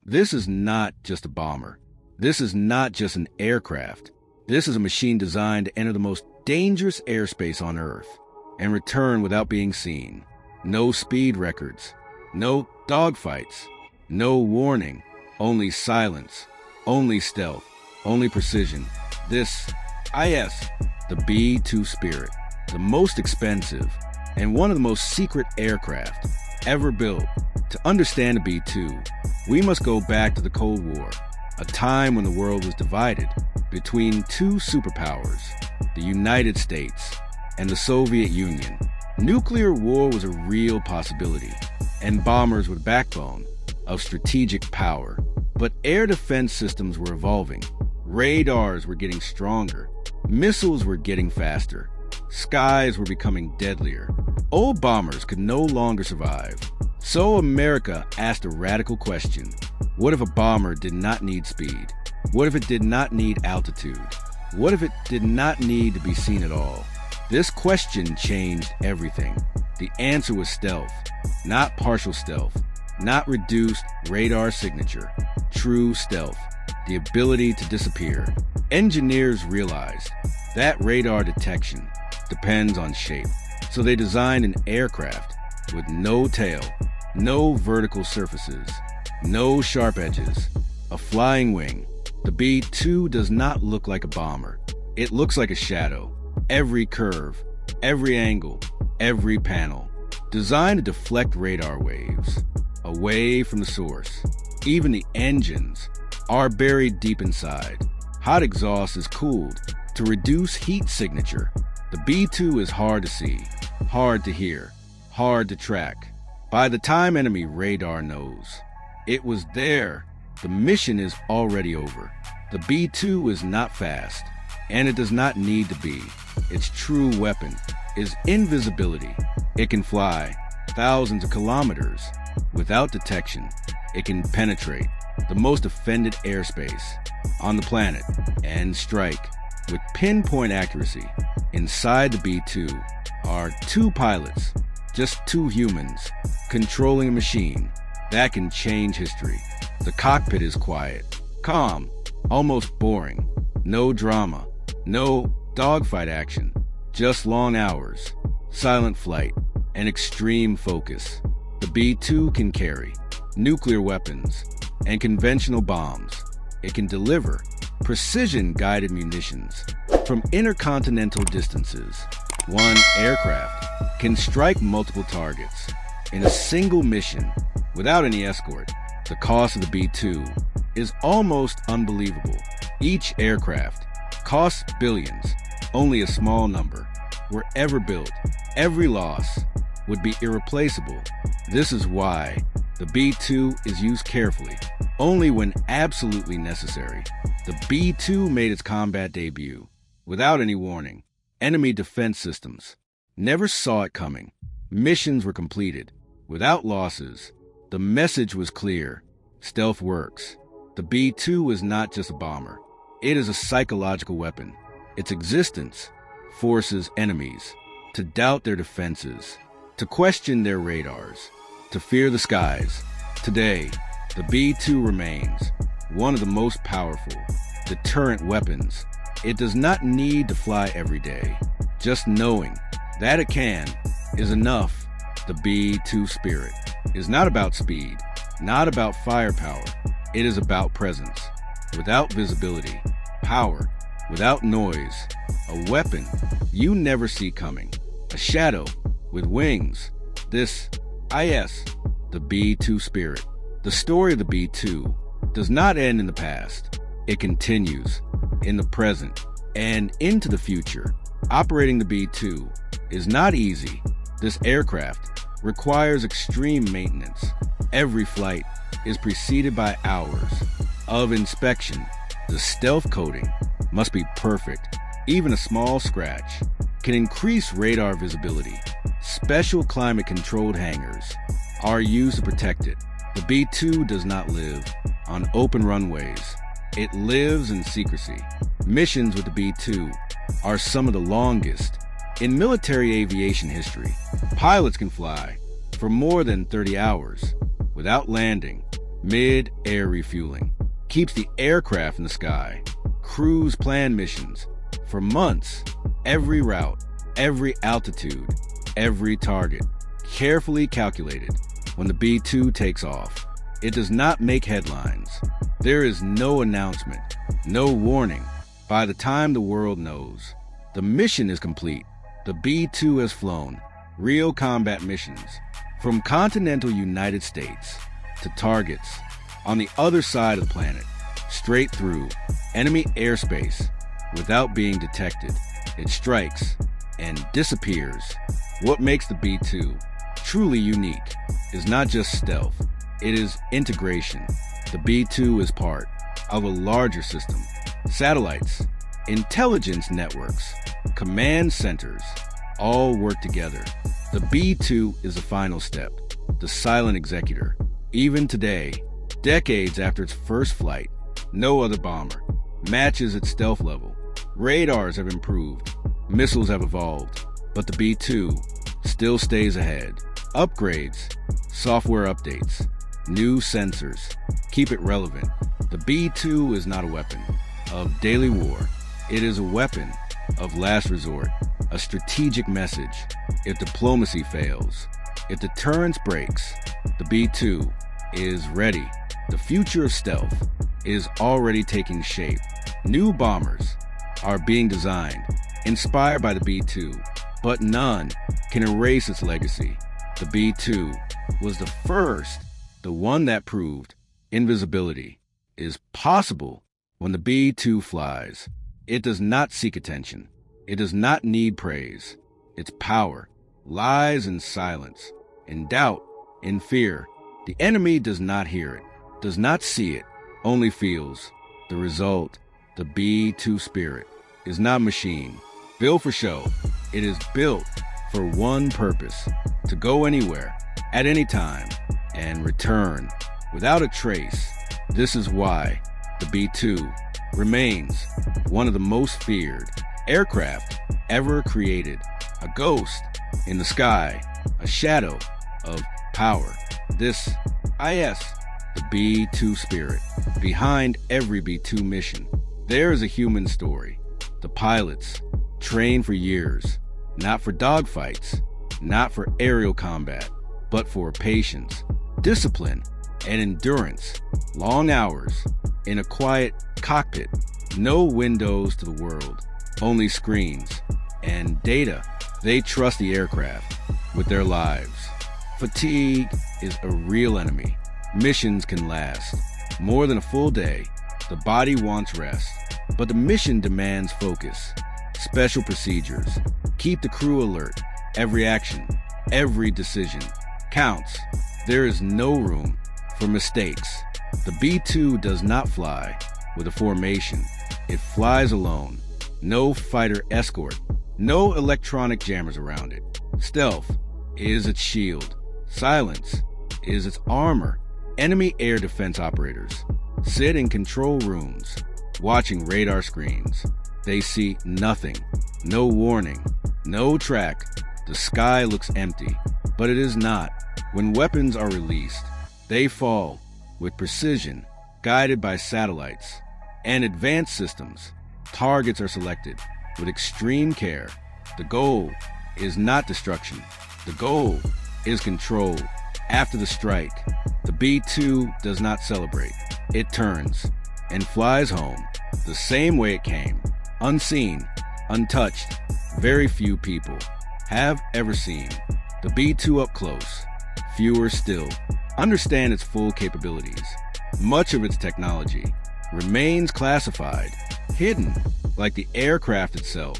This is not just a bomber. This is not just an aircraft. This is a machine designed to enter the most dangerous airspace on Earth and return without being seen. No speed records, no dogfights, no warning, only silence, only stealth, only precision. This, the B-2 Spirit, the most expensive and one of the most secret aircraft ever built. To understand the B-2, we must go back to the Cold War, a time when the world was divided between two superpowers, the United States and the Soviet Union. Nuclear war was a real possibility, and bombers were the backbone of strategic power. But air defense systems were evolving. Radars were getting stronger. Missiles were getting faster. Skies were becoming deadlier. Old bombers could no longer survive. So America asked a radical question. What if a bomber did not need speed? What if it did not need altitude? What if it did not need to be seen at all? This question changed everything. The answer was stealth, not partial stealth, not reduced radar signature, true stealth, the ability to disappear. Engineers realized that radar detection depends on shape, so they designed an aircraft with no tail, no vertical surfaces, no sharp edges, a flying wing. The B-2 does not look like a bomber. It looks like a shadow. Every curve, every angle, every panel, designed to deflect radar waves away from the source. Even the engines are buried deep inside. Hot exhaust is cooled to reduce heat signature. The B-2 is hard to see, hard to hear, hard to track. By the time enemy radar knows it was there, the mission is already over. The B-2 is not fast, and it does not need to be. Its true weapon is invisibility. It can fly thousands of kilometers without detection. It can penetrate the most offended airspace on the planet and strike with pinpoint accuracy. Inside the B-2 are two pilots, just two humans, controlling a machine that can change history. The cockpit is quiet, calm, almost boring. No drama, no dogfight action, just long hours, silent flight, and extreme focus. The B-2 can carry nuclear weapons and conventional bombs. It can deliver precision-guided munitions from intercontinental distances. One aircraft can strike multiple targets in a single mission without any escort. The cost of the B-2 is almost unbelievable. Each aircraft costs billions. Only a small number were ever built. Every loss would be irreplaceable. This is why the B-2 is used carefully, only when absolutely necessary. The B-2 made its combat debut without any warning. Enemy defense systems never saw it coming. Missions were completed without losses. The message was clear. Stealth works. The B-2 is not just a bomber. It is a psychological weapon. Its existence forces enemies to doubt their defenses, to question their radars, to fear the skies. Today, the B-2 remains one of the most powerful deterrent weapons. It does not need to fly every day. Just knowing that it can is enough. The B-2 Spirit is not about speed, not about firepower. It is about presence, without visibility, power, without noise, a weapon you never see coming, a shadow with wings. This, the B-2 Spirit. The story of the B-2 does not end in the past. It continues in the present and into the future. Operating the B-2 is not easy. This aircraft requires extreme maintenance. Every flight is preceded by hours of inspection. The stealth coating must be perfect. Even a small scratch can increase radar visibility. Special climate-controlled hangars are used to protect it. The B-2 does not live on open runways. It lives in secrecy. Missions with the B-2 are some of the longest in military aviation history. Pilots can fly for more than 30 hours without landing, mid-air refueling, keeps the aircraft in the sky, crews plan missions for months, every route, every altitude, every target, carefully calculated. When the B-2 takes off, it does not make headlines. There is no announcement, no warning. By the time the world knows, the mission is complete. The B-2 has flown real combat missions from continental United States to targets on the other side of the planet, straight through enemy airspace without being detected. It strikes and disappears. What makes the B-2 truly unique is not just stealth, it is integration. The B-2 is part of a larger system. Satellites, intelligence networks, command centers all work together. The B-2 is the final step, the silent executor. Even today, decades after its first flight, no other bomber matches its stealth level. Radars have improved, missiles have evolved, but the B-2 still stays ahead. Upgrades, software updates, new sensors keep it relevant. The B-2 is not a weapon of daily war. It is a weapon of last resort, a strategic message. If diplomacy fails, if deterrence breaks, the B-2 is ready. The future of stealth is already taking shape. New bombers are being designed, inspired by the B-2, but none can erase its legacy. The B-2 was the first, the one that proved invisibility is possible. When the B-2 flies, it does not seek attention. It does not need praise. Its power lies in silence, in doubt, in fear. The enemy does not hear it, does not see it, only feels. The result, the B-2 spirit, is not machine, built for show. It is built for one purpose: to go anywhere, at any time, and return without a trace. This is why the B-2 remains one of the most feared aircraft ever created. A ghost in the sky, a shadow of power. This is the B-2 spirit. Behind every B-2 mission, there is a human story. The pilots trained for years, not for dogfights, not for aerial combat, but for patience, discipline, and endurance. Long hours in a quiet cockpit, no windows to the world, only screens and data. They trust the aircraft with their lives. Fatigue is a real enemy. Missions can last more than a full day. The body wants rest, but the mission demands focus. Special procedures keep the crew alert. Every action, every decision counts. There is no room for mistakes. The B-2 does not fly with a formation. It flies alone. No fighter escort, no electronic jammers around it. Stealth is its shield. Silence is its armor. Enemy air defense operators sit in control rooms, watching radar screens. They see nothing, no warning, no track. The sky looks empty, but it is not. When weapons are released, they fall with precision, guided by satellites and advanced systems. Targets are selected with extreme care. The goal is not destruction. The goal is control. After the strike, the B-2 does not celebrate. It turns and flies home the same way it came, unseen, untouched. Very few people have ever seen the B-2 up close. Fewer still understand its full capabilities. Much of its technology remains classified, hidden, like the aircraft itself.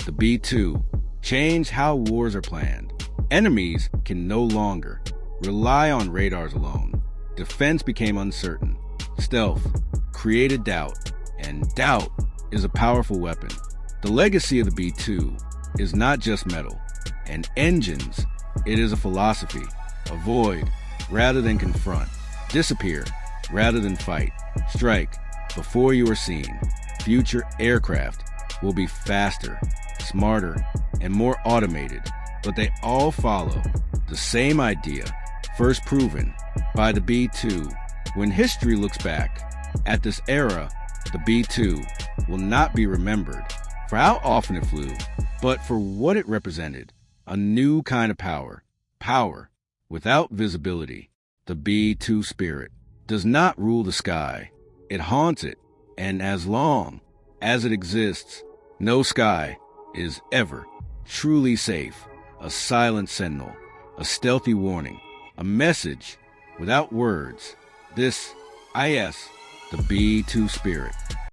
The B-2 changed how wars are planned. Enemies can no longer rely on radars alone. Defense became uncertain. Stealth created doubt, and doubt is a powerful weapon. The legacy of the B-2 is not just metal and engines. It is a philosophy. Avoid rather than confront. Disappear rather than fight. Strike before you are seen. Future aircraft will be faster, smarter, and more automated, but they all follow the same idea, first proven by the B-2. When history looks back at this era, the B-2 will not be remembered for how often it flew, but for what it represented, a new kind of power. Power without visibility. The B-2 spirit does not rule the sky. It haunts it, and as long as it exists, no sky is ever truly safe. A silent sentinel, a stealthy warning, a message without words. This is the B-2 spirit.